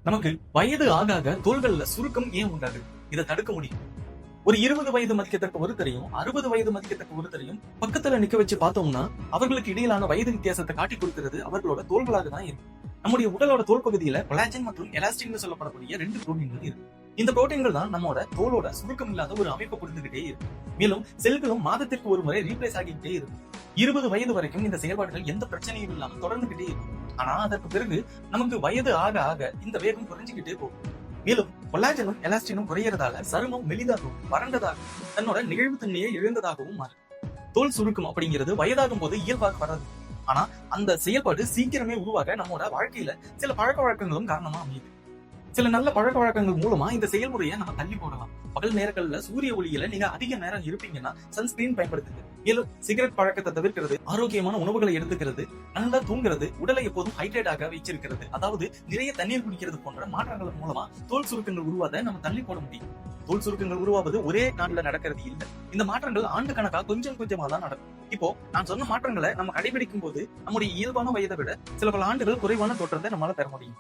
நமக்கு வயது ஆக ஆக தோள்கள்ல சுருக்கம் ஏன் உண்டாகுது? இதை தடுக்க முடியும். ஒரு 20 வயது மதிக்கத்தக்க ஒருத்தரையும் 60 வயது மதிக்கத்தக்க ஒருத்தரையும் பக்கத்துல நிக்க வச்சு பார்த்தோம்னா அவர்களுக்கு இடையிலான வயது வித்தியாசத்தை காட்டி கொடுக்கிறது அவர்களோட தோள்களாக தான் இருக்கும். நம்முடைய உடலோட தோல் பகுதியில கொலாஜன் மற்றும் எலாஸ்டின் சொல்லப்படக்கூடிய 2 புரோட்டீன்கள் இருக்கு. இந்த புரோட்டீன்கள் தான் நம்மோட தோலோட சுருக்கம் இல்லாத ஒரு அமைப்பை கொடுத்துக்கிட்டே இருக்கும். மேலும் செல்களும் மாதத்திற்கு ஒரு முறை ரீப்ளேஸ் ஆகிக்கிட்டே இருக்கும். 20 வயது வரைக்கும் இந்த செயல்பாடுகள் எந்த பிரச்சனையும் இல்லாம தொடர்ந்துகிட்டே இருக்கும். ஆனா அதற்கு பிறகு நமக்கு வயது ஆக ஆக இந்த வேகம் குறைஞ்சிக்கிட்டே போகும். மேலும் கொலாஜனும் எலாஸ்டினும் குறையறதால சருமம் மெலிதாகவும் வறண்டதாகவும் தன்னோட நிகழ்வுத்தன்மையை இழந்ததாகவும் மாறும். தோல் சுருக்கம் அப்படிங்கிறது வயதாகும் போது இயல்பாக வராது. ஆனா அந்த செயல்பாடு சீக்கிரமே உருவாக நம்மோட வாழ்க்கையில சில பழக்க வழக்கங்களும் காரணமா அமையுது. சில நல்ல பழக்க வழக்கங்கள் மூலமா இந்த செயல்முறையை நம்ம தள்ளி போடலாம். பகல் நேரங்கள்ல சூரிய ஒளியில நீங்க அதிக நேரம் இருப்பீங்கன்னா சன்ஸ்கிரீன் பயன்படுத்துங்க. மேலும் சிகரெட் பழக்கத்தை தவிர்க்கிறது, ஆரோக்கியமான உணவுகளை எடுத்துக்கிறது, நல்லா தூங்குறது, உடலை எப்போதும் ஹைட்ரேட்டாக வச்சிருக்கிறது, அதாவது நிறைய தண்ணீர் குடிக்கிறது போன்ற மாற்றங்கள் மூலமா தோல் சுருக்கங்கள் உருவாத நம்ம தள்ளி போட முடியும். தோல் சுருக்கங்கள் உருவாவது ஒரே நாள்ல நடக்கிறது இல்லை. இந்த மாற்றங்கள் ஆண்டு கணக்கா கொஞ்சம் கொஞ்சமா தான் நடக்கும். இப்போ நான் சொன்ன மாற்றங்களை நம்ம கடைபிடிக்கும் போது நம்முடைய இயல்பான வயதை விட சில பல ஆண்டுகள் குறைவான தோற்றத்தை நம்மளால பெற முடியும்.